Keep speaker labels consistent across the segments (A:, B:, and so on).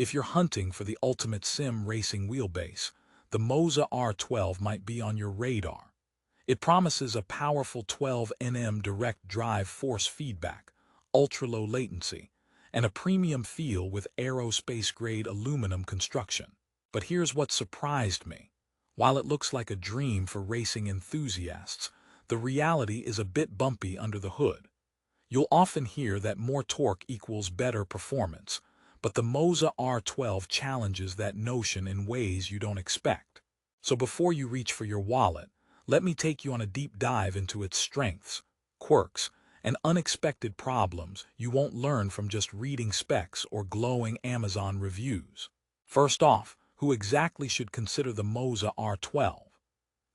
A: If you're hunting for the ultimate sim racing wheelbase, the Moza R12 might be on your radar. It promises a powerful 12 Nm direct drive force feedback, ultra-low latency, and a premium feel with aerospace-grade aluminum construction. But here's what surprised me. While it looks like a dream for racing enthusiasts, the reality is a bit bumpy under the hood. You'll often hear that more torque equals better performance, but the Moza R12 challenges that notion in ways you don't expect. So before you reach for your wallet, let me take you on a deep dive into its strengths, quirks, and unexpected problems you won't learn from just reading specs or glowing Amazon reviews. First off, who exactly should consider the Moza R12?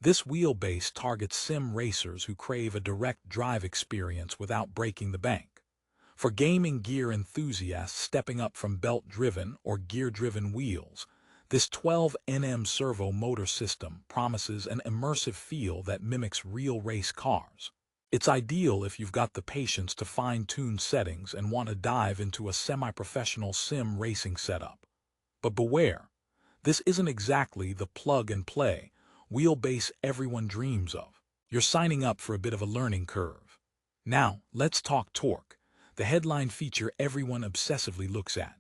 A: This wheelbase targets sim racers who crave a direct drive experience without breaking the bank. For gaming gear enthusiasts stepping up from belt-driven or gear-driven wheels, this 12 Nm servo motor system promises an immersive feel that mimics real race cars. It's ideal if you've got the patience to fine-tune settings and want to dive into a semi-professional sim racing setup. But beware, this isn't exactly the plug-and-play wheelbase everyone dreams of. You're signing up for a bit of a learning curve. Now, let's talk torque, the headline feature everyone obsessively looks at.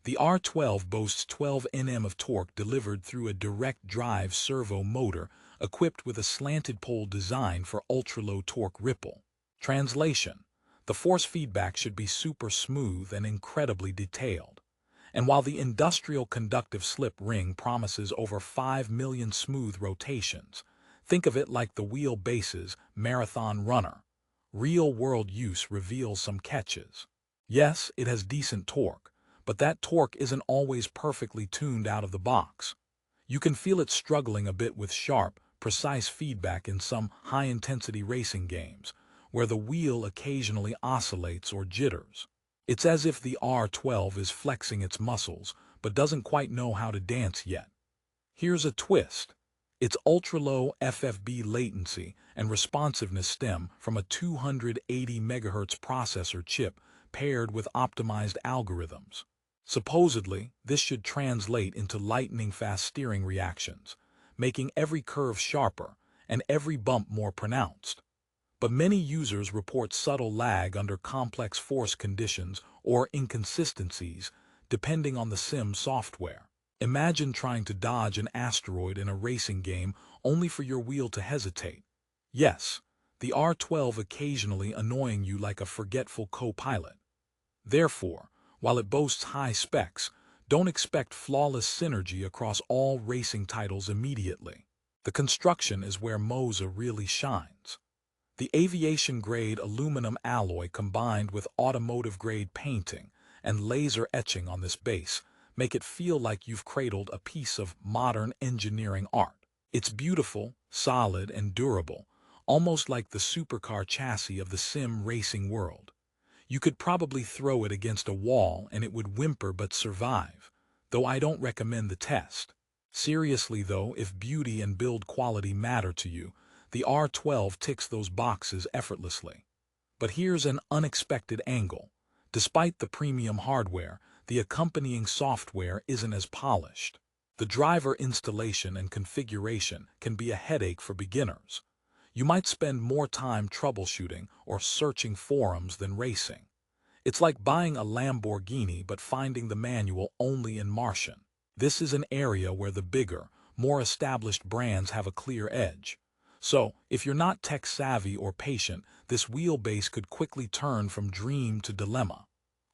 A: The R12 boasts 12 Nm of torque delivered through a direct drive servo motor equipped with a slanted pole design for ultra-low torque ripple. Translation: the force feedback should be super smooth and incredibly detailed. And while the industrial conductive slip ring promises over 5 million smooth rotations, think of it like the wheelbase's marathon runner. Real-world use reveals some catches. Yes, it has decent torque, but that torque isn't always perfectly tuned out of the box. You can feel it struggling a bit with sharp, precise feedback in some high-intensity racing games, where the wheel occasionally oscillates or jitters. It's as if the R12 is flexing its muscles, but doesn't quite know how to dance yet. Here's a twist. Its ultra-low FFB latency and responsiveness stem from a 280 MHz processor chip paired with optimized algorithms. Supposedly, this should translate into lightning-fast steering reactions, making every curve sharper and every bump more pronounced. But many users report subtle lag under complex force conditions or inconsistencies, depending on the sim software. Imagine trying to dodge an asteroid in a racing game only for your wheel to hesitate. Yes, the R12 occasionally annoying you like a forgetful co-pilot. Therefore, while it boasts high specs, don't expect flawless synergy across all racing titles immediately. The construction is where Moza really shines. The aviation-grade aluminum alloy combined with automotive-grade painting and laser etching on this base make it feel like you've cradled a piece of modern engineering art. It's beautiful, solid, and durable, almost like the supercar chassis of the sim racing world. You could probably throw it against a wall and it would whimper but survive, though I don't recommend the test. Seriously though, if beauty and build quality matter to you, the R12 ticks those boxes effortlessly. But here's an unexpected angle. Despite the premium hardware, the accompanying software isn't as polished. The driver installation and configuration can be a headache for beginners. You might spend more time troubleshooting or searching forums than racing. It's like buying a Lamborghini but finding the manual only in Martian. This is an area where the bigger, more established brands have a clear edge. So, if you're not tech-savvy or patient, this wheelbase could quickly turn from dream to dilemma.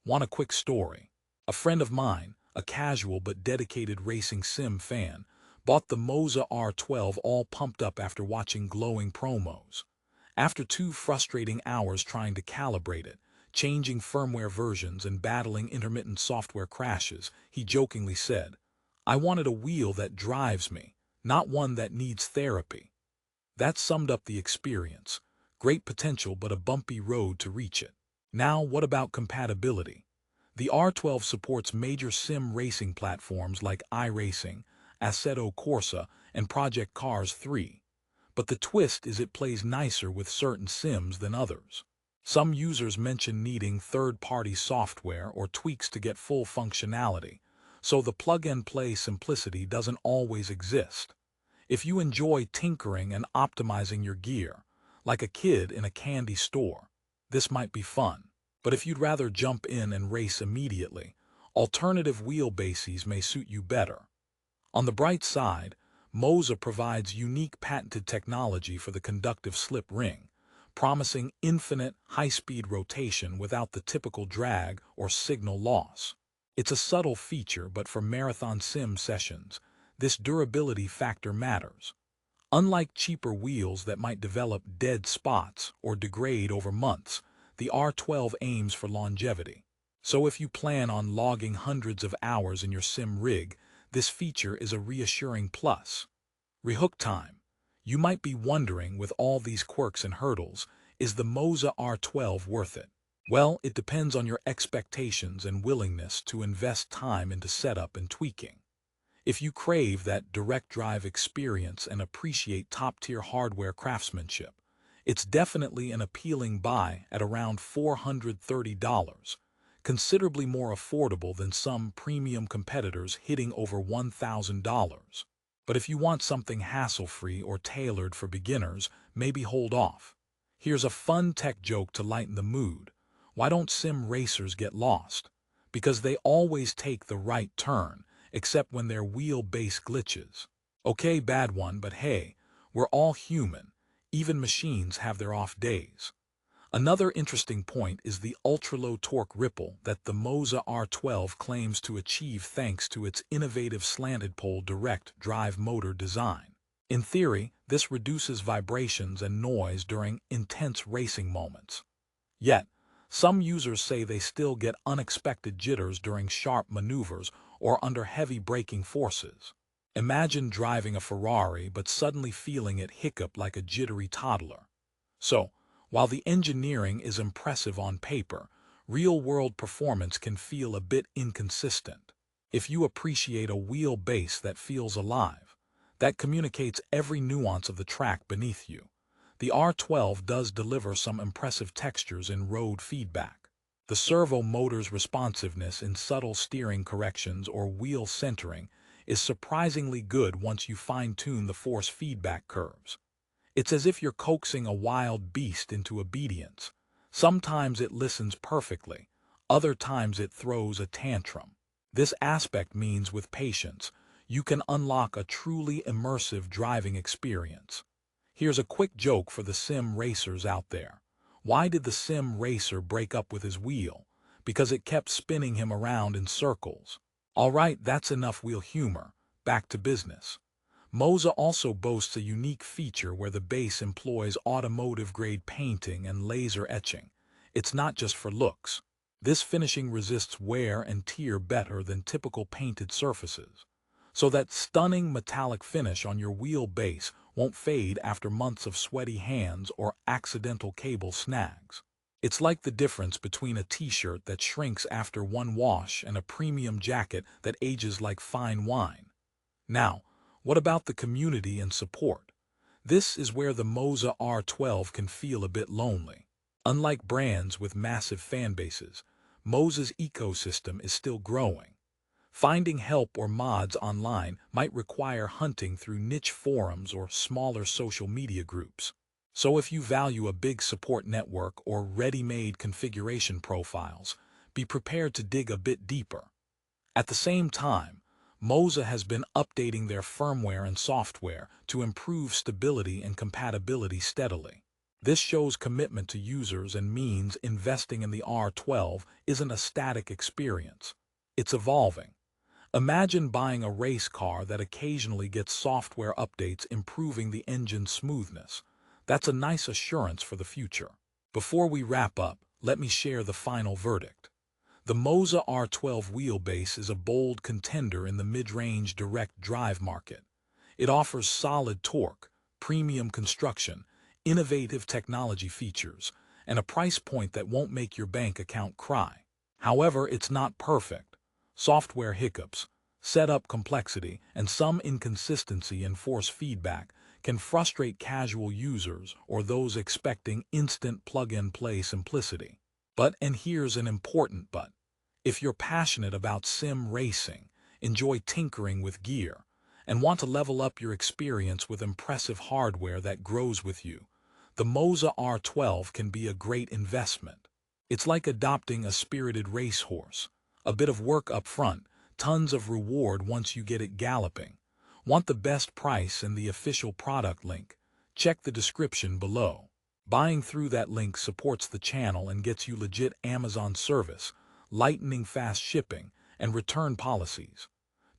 A: Want a quick story? A friend of mine, a casual but dedicated racing sim fan, bought the Moza R12 all pumped up after watching glowing promos. After 2 frustrating hours trying to calibrate it, changing firmware versions and battling intermittent software crashes, he jokingly said, "I wanted a wheel that drives me, not one that needs therapy." That summed up the experience. Great potential but a bumpy road to reach it. Now, what about compatibility? The R12 supports major sim racing platforms like iRacing, Assetto Corsa, and Project Cars 3. But the twist is it plays nicer with certain sims than others. Some users mention needing third-party software or tweaks to get full functionality, so the plug-and-play simplicity doesn't always exist. If you enjoy tinkering and optimizing your gear, like a kid in a candy store, this might be fun. But if you'd rather jump in and race immediately, alternative wheelbases may suit you better. On the bright side, Moza provides unique patented technology for the conductive slip ring, promising infinite high-speed rotation without the typical drag or signal loss. It's a subtle feature, but for marathon sim sessions, this durability factor matters. Unlike cheaper wheels that might develop dead spots or degrade over months, the R12 aims for longevity. So if you plan on logging hundreds of hours in your sim rig, this feature is a reassuring plus. Rehook time. You might be wondering, with all these quirks and hurdles, is the Moza R12 worth it? Well, it depends on your expectations and willingness to invest time into setup and tweaking. If you crave that direct drive experience and appreciate top-tier hardware craftsmanship, it's definitely an appealing buy at around $430, considerably more affordable than some premium competitors hitting over $1,000. But if you want something hassle-free or tailored for beginners, maybe hold off. Here's a fun tech joke to lighten the mood. Why don't sim racers get lost? Because they always take the right turn, except when their wheel-base glitches. Okay, bad one, but hey, we're all human. Even machines have their off days. Another interesting point is the ultra-low torque ripple that the Moza R12 claims to achieve thanks to its innovative slanted pole direct drive motor design. In theory, this reduces vibrations and noise during intense racing moments. Yet, some users say they still get unexpected jitters during sharp maneuvers or under heavy braking forces. Imagine driving a Ferrari but suddenly feeling it hiccup like a jittery toddler. So, while the engineering is impressive on paper, real-world performance can feel a bit inconsistent. If you appreciate a wheelbase that feels alive, that communicates every nuance of the track beneath you, the R12 does deliver some impressive textures in road feedback. The servo motor's responsiveness in subtle steering corrections or wheel centering is surprisingly good once you fine-tune the force feedback curves. It's as if you're coaxing a wild beast into obedience. Sometimes it listens perfectly, other times it throws a tantrum. This aspect means with patience, you can unlock a truly immersive driving experience. Here's a quick joke for the sim racers out there. Why did the sim racer break up with his wheel? Because it kept spinning him around in circles. Alright, that's enough wheel humor. Back to business. Moza also boasts a unique feature where the base employs automotive-grade painting and laser etching. It's not just for looks. This finishing resists wear and tear better than typical painted surfaces. So that stunning metallic finish on your wheel base won't fade after months of sweaty hands or accidental cable snags. It's like the difference between a t-shirt that shrinks after one wash and a premium jacket that ages like fine wine. Now, what about the community and support? This is where the Moza R12 can feel a bit lonely. Unlike brands with massive fan bases, Moza's ecosystem is still growing. Finding help or mods online might require hunting through niche forums or smaller social media groups. So if you value a big support network or ready-made configuration profiles, be prepared to dig a bit deeper. At the same time, Moza has been updating their firmware and software to improve stability and compatibility steadily. This shows commitment to users and means investing in the R12 isn't a static experience. It's evolving. Imagine buying a race car that occasionally gets software updates improving the engine's smoothness. That's a nice assurance for the future. Before we wrap up, let me share the final verdict. The Moza R12 wheelbase is a bold contender in the mid-range direct drive market. It offers solid torque, premium construction, innovative technology features, and a price point that won't make your bank account cry. However, it's not perfect. Software hiccups, setup complexity, and some inconsistency in force feedback can frustrate casual users or those expecting instant plug-and-play simplicity. But, and here's an important but, if you're passionate about sim racing, enjoy tinkering with gear, and want to level up your experience with impressive hardware that grows with you, the Moza R12 can be a great investment. It's like adopting a spirited racehorse. A bit of work up front, tons of reward once you get it galloping. Want the best price and the official product link? Check the description below. Buying through that link supports the channel and gets you legit Amazon service, lightning fast shipping, and return policies.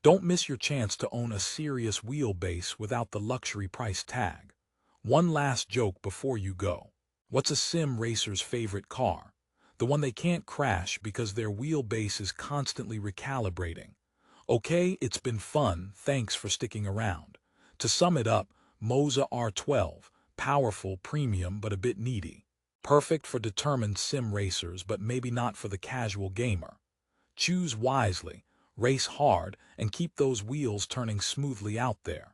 A: Don't miss your chance to own a serious wheelbase without the luxury price tag. One last joke before you go. What's a sim racer's favorite car? The one they can't crash because their wheelbase is constantly recalibrating. Okay, it's been fun, thanks for sticking around. To sum it up, Moza R12, powerful, premium, but a bit needy. Perfect for determined sim racers, but maybe not for the casual gamer. Choose wisely, race hard, and keep those wheels turning smoothly out there.